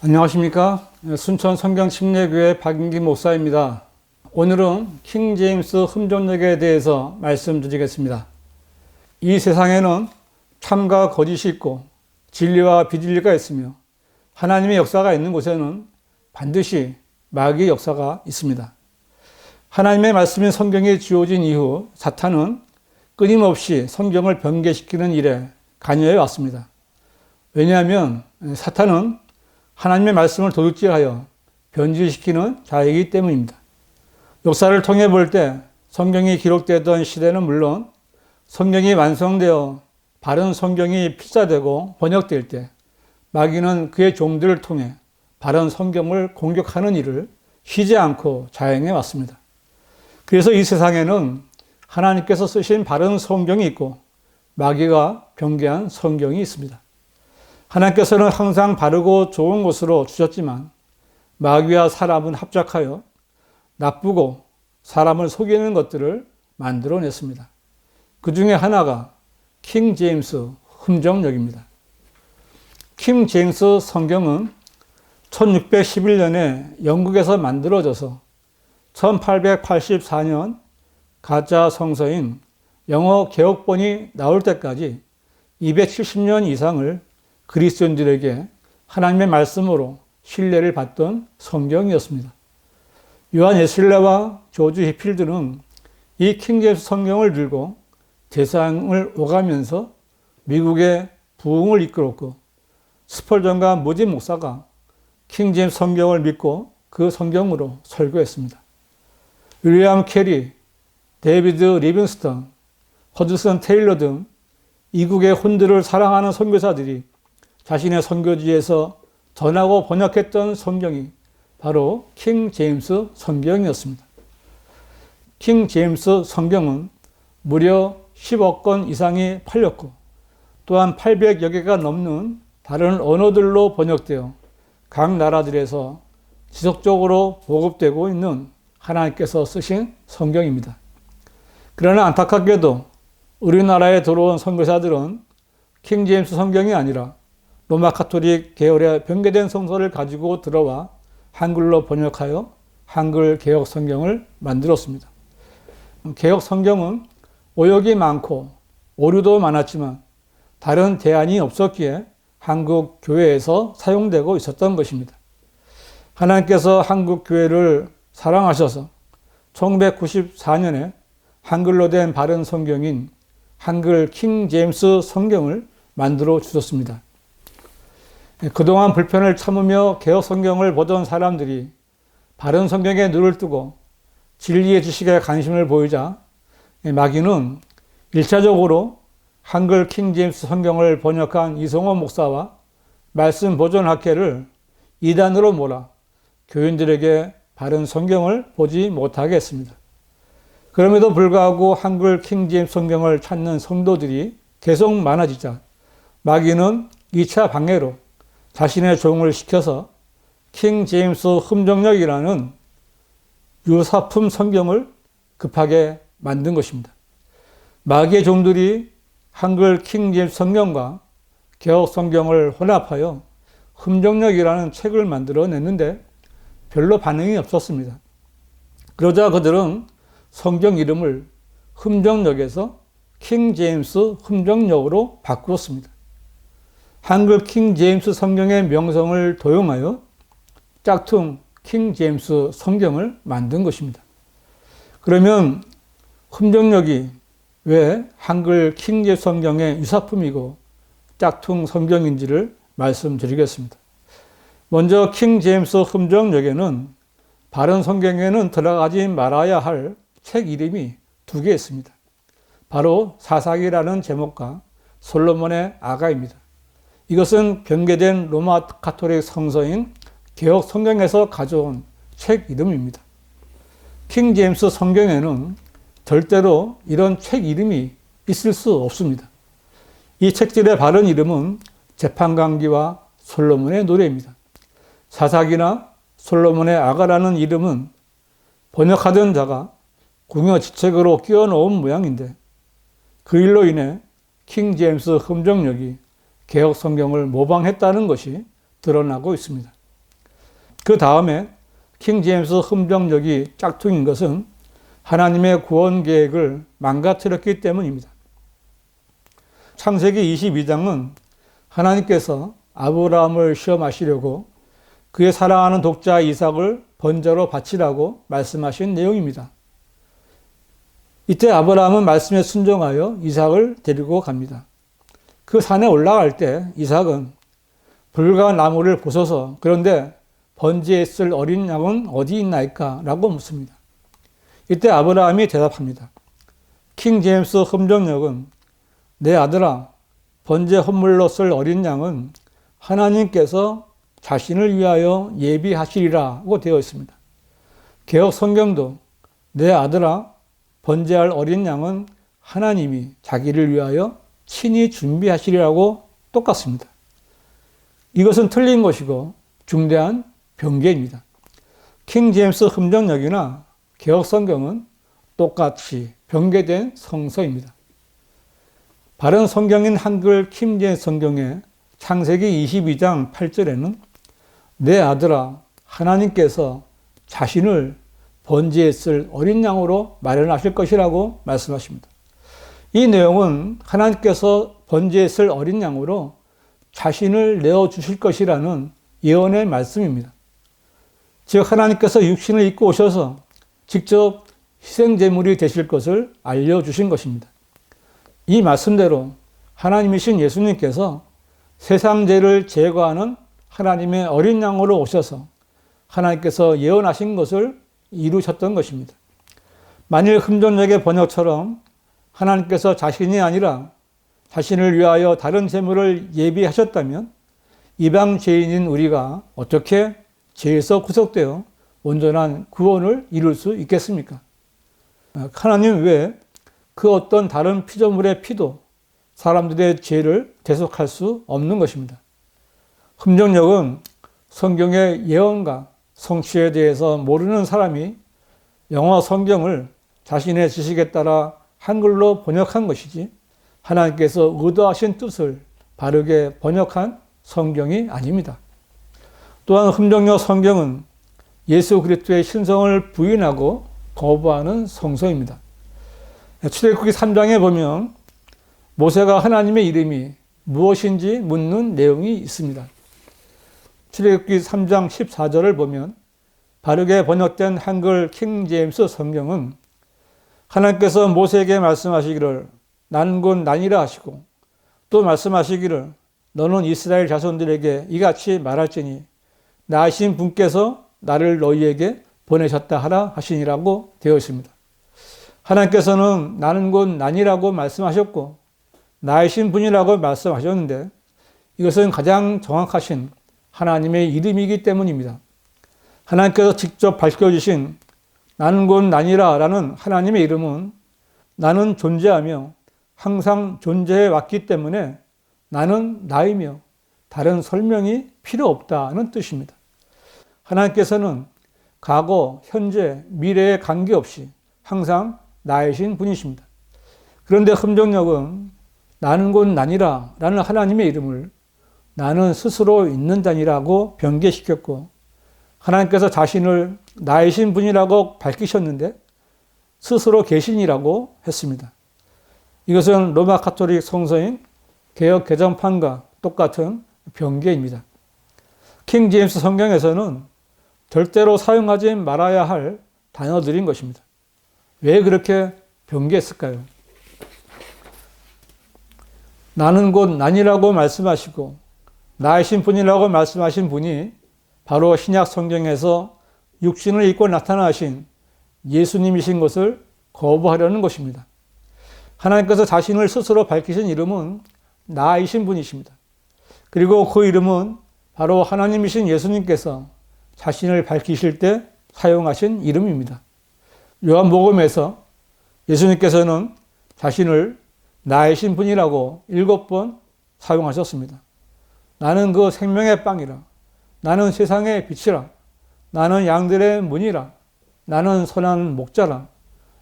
안녕하십니까. 순천 성경침례교회 박인기 목사입니다. 오늘은 킹 제임스 흠정역에 대해서 말씀드리겠습니다. 이 세상에는 참과 거짓이 있고 진리와 비진리가 있으며 하나님의 역사가 있는 곳에는 반드시 마귀의 역사가 있습니다. 하나님의 말씀인 성경이 지어진 이후 사탄은 끊임없이 성경을 변개시키는 일에 관여해 왔습니다. 왜냐하면 사탄은 하나님의 말씀을 도둑질하여 변질시키는 자이기 때문입니다. 역사를 통해 볼 때 성경이 기록되던 시대는 물론 성경이 완성되어 바른 성경이 필사되고 번역될 때 마귀는 그의 종들을 통해 바른 성경을 공격하는 일을 쉬지 않고 자행해 왔습니다. 그래서 이 세상에는 하나님께서 쓰신 바른 성경이 있고 마귀가 변개한 성경이 있습니다. 하나님께서는 항상 바르고 좋은 것으로 주셨지만 마귀와 사람은 합작하여 나쁘고 사람을 속이는 것들을 만들어냈습니다. 그 중에 하나가 킹 제임스 흠정역입니다. 킹 제임스 성경은 1611년에 영국에서 만들어져서 1884년 가짜 성서인 영어 개역본이 나올 때까지 270년 이상을 그리스도인들에게 하나님의 말씀으로 신뢰를 받던 성경이었습니다. 요한 웨슬레와 조지 히필드는 이 킹 제임스 성경을 들고 대상을 오가면서 미국의 부흥을 이끌었고, 스펄전과 모디 목사가 킹 제임스 성경을 믿고 그 성경으로 설교했습니다. 윌리엄 캐리, 데이비드 리빙스턴, 허드슨 테일러 등 이국의 혼들을 사랑하는 선교사들이 자신의 선교지에서 전하고 번역했던 성경이 바로 킹 제임스 성경이었습니다. 킹 제임스 성경은 무려 10억 권 이상이 팔렸고 또한 800여 개가 넘는 다른 언어들로 번역되어 각 나라들에서 지속적으로 보급되고 있는 하나님께서 쓰신 성경입니다. 그러나 안타깝게도 우리나라에 들어온 선교사들은 킹 제임스 성경이 아니라 로마 카톨릭 계열의 변개된 성서를 가지고 들어와 한글로 번역하여 한글 개역 성경을 만들었습니다. 개역 성경은 오역이 많고 오류도 많았지만 다른 대안이 없었기에 한국 교회에서 사용되고 있었던 것입니다. 하나님께서 한국 교회를 사랑하셔서 1994년에 한글로 된 바른 성경인 한글 킹 제임스 성경을 만들어 주셨습니다. 그동안 불편을 참으며 개역 성경을 보던 사람들이 바른 성경에 눈을 뜨고 진리의 지식에 관심을 보이자 마귀는 1차적으로 한글 킹 제임스 성경을 번역한 이성호 목사와 말씀 보존학회를 이단으로 몰아 교인들에게 바른 성경을 보지 못하게 했습니다. 그럼에도 불구하고 한글 킹 제임스 성경을 찾는 성도들이 계속 많아지자 마귀는 2차 방해로 자신의 종을 시켜서 킹 제임스 흠정역이라는 유사품 성경을 급하게 만든 것입니다. 마귀의 종들이 한글 킹 제임스 성경과 개역 성경을 혼합하여 흠정역이라는 책을 만들어냈는데 별로 반응이 없었습니다. 그러자 그들은 성경 이름을 흠정역에서 킹 제임스 흠정역으로 바꾸었습니다. 한글 킹 제임스 성경의 명성을 도용하여 짝퉁 킹 제임스 성경을 만든 것입니다. 그러면 흠정역이 왜 한글 킹 제임스 성경의 유사품이고 짝퉁 성경인지를 말씀드리겠습니다. 먼저 킹 제임스 흠정역에는 바른 성경에는 들어가지 말아야 할 책 이름이 2개 있습니다. 바로 사사기라는 제목과 솔로몬의 아가입니다. 이것은 변개된 로마 카톨릭 성서인 개역 성경에서 가져온 책 이름입니다. 킹 제임스 성경에는 절대로 이런 책 이름이 있을 수 없습니다. 이 책들의 바른 이름은 재판관기와 솔로몬의 노래입니다. 사사기나 솔로몬의 아가라는 이름은 번역하던 자가 궁여지책으로 끼워 넣은 모양인데 그 일로 인해 킹 제임스 흠정역이 개역 성경을 모방했다는 것이 드러나고 있습니다. 그 다음에 킹 제임스 흠정역이 짝퉁인 것은 하나님의 구원 계획을 망가뜨렸기 때문입니다. 창세기 22장은 하나님께서 아브라함을 시험하시려고 그의 사랑하는 독자 이삭을 번제로 바치라고 말씀하신 내용입니다. 이때 아브라함은 말씀에 순종하여 이삭을 데리고 갑니다. 그 산에 올라갈 때 이삭은 불과 나무를 부숴서 그런데 번제에 쓸 어린 양은 어디 있나이까? 라고 묻습니다. 이때 아브라함이 대답합니다. 킹 제임스 흠정역은 내 아들아, 번제 헌물로 쓸 어린 양은 하나님께서 자신을 위하여 예비하시리라고 되어 있습니다. 개역 성경도 내 아들아, 번제할 어린 양은 하나님이 자기를 위하여 친히 준비하시리라고 똑같습니다. 이것은 틀린 것이고 중대한 변개입니다. 킹 제임스 흠정역이나 개역 성경은 똑같이 변개된 성서입니다. 바른 성경인 한글 킹 제임스 성경의 창세기 22장 8절에는 내 아들아, 하나님께서 자신을 번제에 쓸 어린 양으로 마련하실 것이라고 말씀하십니다. 이 내용은 하나님께서 번제에 쓸 어린 양으로 자신을 내어주실 것이라는 예언의 말씀입니다. 즉 하나님께서 육신을 입고 오셔서 직접 희생제물이 되실 것을 알려주신 것입니다. 이 말씀대로 하나님이신 예수님께서 세상 죄를 제거하는 하나님의 어린 양으로 오셔서 하나님께서 예언하신 것을 이루셨던 것입니다. 만일 흠정역의 번역처럼 하나님께서 자신이 아니라 자신을 위하여 다른 제물을 예비하셨다면 이방 죄인인 우리가 어떻게 죄에서 구속되어 온전한 구원을 이룰 수 있겠습니까? 하나님 외에 그 어떤 다른 피조물의 피도 사람들의 죄를 대속할 수 없는 것입니다. 흠정역은 성경의 예언과 성취에 대해서 모르는 사람이 영어 성경을 자신의 지식에 따라 한글로 번역한 것이지 하나님께서 의도하신 뜻을 바르게 번역한 성경이 아닙니다. 또한 흠정역 성경은 예수 그리스도의 신성을 부인하고 거부하는 성서입니다. 출애굽기 3장에 보면 모세가 하나님의 이름이 무엇인지 묻는 내용이 있습니다. 출애굽기 3장 14절을 보면 바르게 번역된 한글 킹 제임스 성경은 하나님께서 모세에게 말씀하시기를 나는 곧 나니라 하시고 또 말씀하시기를 너는 이스라엘 자손들에게 이같이 말할지니 나이신 분께서 나를 너희에게 보내셨다 하라 하시니라고 되어 있습니다. 하나님께서는 나는 곧 나니라고 말씀하셨고 나이신 분이라고 말씀하셨는데 이것은 가장 정확하신 하나님의 이름이기 때문입니다. 하나님께서 직접 밝혀주신 나는 곧 나니라 라는 하나님의 이름은 나는 존재하며 항상 존재해 왔기 때문에 나는 나이며 다른 설명이 필요 없다는 뜻입니다. 하나님께서는 과거, 현재, 미래에 관계없이 항상 나이신 분이십니다. 그런데 흠정역은 나는 곧 나니라 라는 하나님의 이름을 나는 스스로 있는 자니라고 변개시켰고 하나님께서 자신을 나이신 분이라고 밝히셨는데 스스로 계신이라고 했습니다. 이것은 로마 가톨릭 성서인 개역 개정판과 똑같은 변개입니다. 킹 제임스 성경에서는 절대로 사용하지 말아야 할 단어들인 것입니다. 왜 그렇게 변개했을까요? 나는 곧 나니라고 말씀하시고 나이신 분이라고 말씀하신 분이 바로 신약 성경에서 육신을 입고 나타나신 예수님이신 것을 거부하려는 것입니다. 하나님께서 자신을 스스로 밝히신 이름은 나이신 분이십니다. 그리고 그 이름은 바로 하나님이신 예수님께서 자신을 밝히실 때 사용하신 이름입니다. 요한복음에서 예수님께서는 자신을 나이신 분이라고 7번 사용하셨습니다. 나는 그 생명의 빵이라, 나는 세상의 빛이라, 나는 양들의 문이라, 나는 선한 목자라,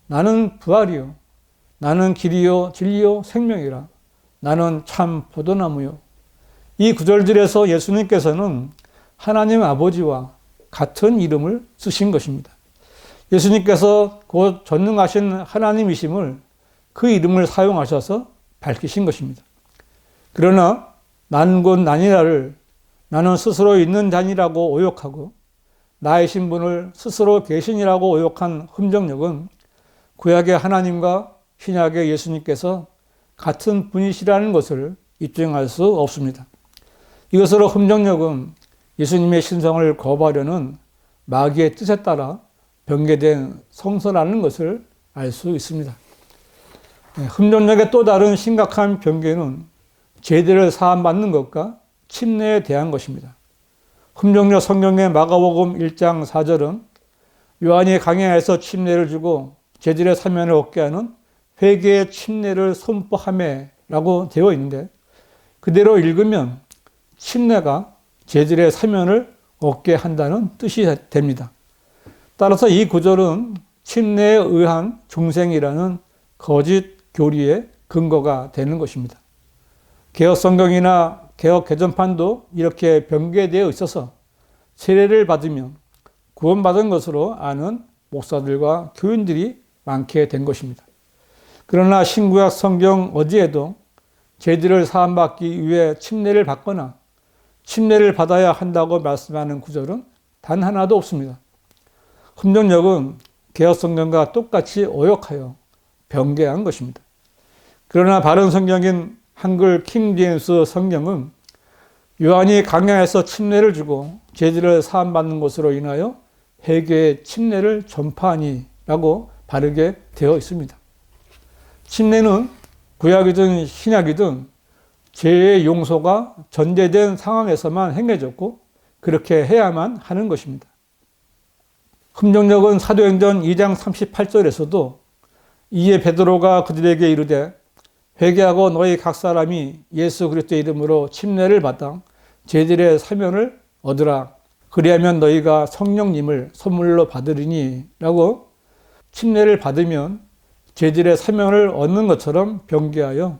나는 부활이요, 나는 길이요 진리요 생명이라, 나는 참 포도나무요. 이 구절들에서 예수님께서는 하나님 아버지와 같은 이름을 쓰신 것입니다. 예수님께서 곧 전능하신 하나님이심을 그 이름을 사용하셔서 밝히신 것입니다. 그러나 나는 곧 나니라를 나는 스스로 있는 자니라고 오욕하고 나의 신분을 스스로 계신이라고 오욕한 흠정역은 구약의 하나님과 신약의 예수님께서 같은 분이시라는 것을 입증할 수 없습니다. 이것으로 흠정역은 예수님의 신성을 거부하려는 마귀의 뜻에 따라 변개된 성서라는 것을 알 수 있습니다. 흠정역의 또 다른 심각한 변개는 죄들을 사함받는 것과 침례에 대한 것입니다. 흠정역 성경의 마가복음 1장 4절은 요한이 강야에서 침례를 주고 죄들의 사면을 얻게 하는 회개의 침례를 선포하매라고 되어 있는데 그대로 읽으면 침례가 죄들의 사면을 얻게 한다는 뜻이 됩니다. 따라서 이 구절은 침례에 의한 중생이라는 거짓 교리의 근거가 되는 것입니다. 개혁 성경이나 개혁 개정판도 이렇게 변개되어 있어서 세례를 받으면 구원받은 것으로 아는 목사들과 교인들이 많게 된 것입니다. 그러나 신구약 성경 어디에도 죄들을 사함받기 위해 침례를 받거나 침례를 받아야 한다고 말씀하는 구절은 단 하나도 없습니다. 흠정역은 개혁 성경과 똑같이 오역하여 변개한 것입니다. 그러나 바른 성경인 한글 킹 제임스 성경은 요한이 강야에서 침례를 주고 죄들을 사함받는 것으로 인하여 회개의 침례를 전파하니라고 바르게 되어 있습니다. 침례는 구약이든 신약이든 죄의 용서가 전제된 상황에서만 행해졌고 그렇게 해야만 하는 것입니다. 흠정역은 사도행전 2장 38절에서도 이에 베드로가 그들에게 이르되 회개하고 너희 각 사람이 예수 그리스도의 이름으로 침례를 받아 죄들의 사면을 얻으라. 그리하면 너희가 성령님을 선물로 받으리니 라고 침례를 받으면 죄들의 사면을 얻는 것처럼 변개하여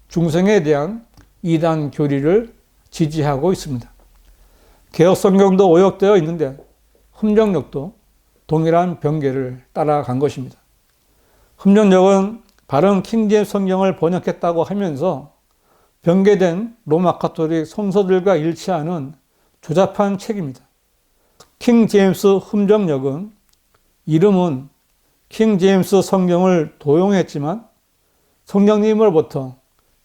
중생에 대한 이단 교리를 지지하고 있습니다. 개혁 성경도 오역되어 있는데 흠정역도 동일한 변개를 따라간 것입니다. 흠정역은 바른 킹제임스 성경을 번역했다고 하면서 변개된 로마 가톨릭 성서들과 일치하는 조잡한 책입니다. 킹제임스 흠정역은 이름은 킹제임스 성경을 도용했지만 성령님으로부터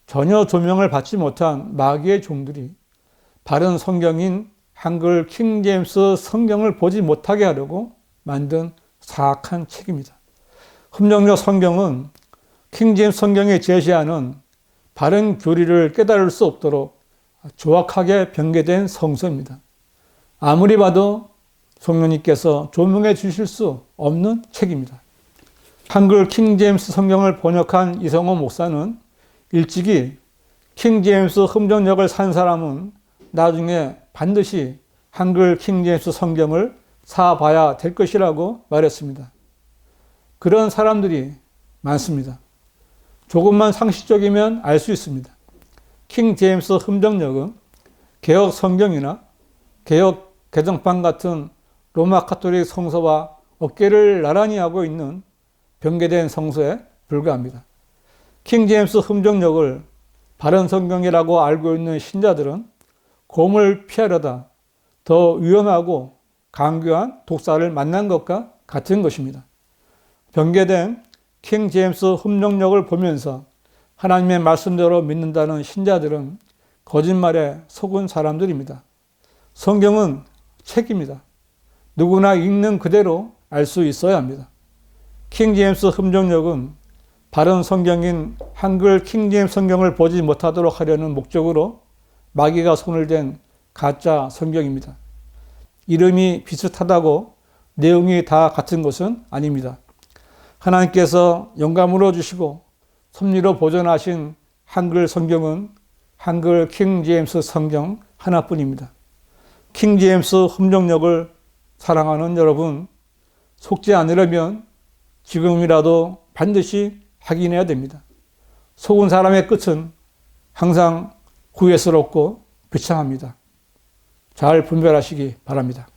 전혀 조명을 받지 못한 마귀의 종들이 바른 성경인 한글 킹제임스 성경을 보지 못하게 하려고 만든 사악한 책입니다. 흠정역 성경은 킹제임스 성경이 제시하는 바른 교리를 깨달을 수 없도록 조악하게 변개된 성서입니다. 아무리 봐도 성령님께서 조명해 주실 수 없는 책입니다. 한글 킹제임스 성경을 번역한 이성호 목사는 일찍이 킹제임스 흠정역을 산 사람은 나중에 반드시 한글 킹제임스 성경을 사봐야 될 것이라고 말했습니다. 그런 사람들이 많습니다. 조금만 상식적이면 알 수 있습니다. 킹제임스 흠정역은 개혁 성경이나 개혁 개정판 같은 로마 가톨릭 성서와 어깨를 나란히 하고 있는 변개된 성서에 불과합니다. 킹제임스 흠정역을 바른 성경이라고 알고 있는 신자들은 곰을 피하려다 더 위험하고 강교한 독사를 만난 것과 같은 것입니다. 변개된 킹제임스 흠정역을 보면서 하나님의 말씀대로 믿는다는 신자들은 거짓말에 속은 사람들입니다. 성경은 책입니다. 누구나 읽는 그대로 알 수 있어야 합니다. 킹제임스 흠정역은 바른 성경인 한글 킹제임스 성경을 보지 못하도록 하려는 목적으로 마귀가 손을 댄 가짜 성경입니다. 이름이 비슷하다고 내용이 다 같은 것은 아닙니다. 하나님께서 영감으로 주시고 섭리로 보존하신 한글 성경은 한글 킹제임스 성경 하나뿐입니다. 킹제임스 흠정역을 사랑하는 여러분, 속지 않으려면 지금이라도 반드시 확인해야 됩니다. 속은 사람의 끝은 항상 후회스럽고 비참합니다. 잘 분별하시기 바랍니다.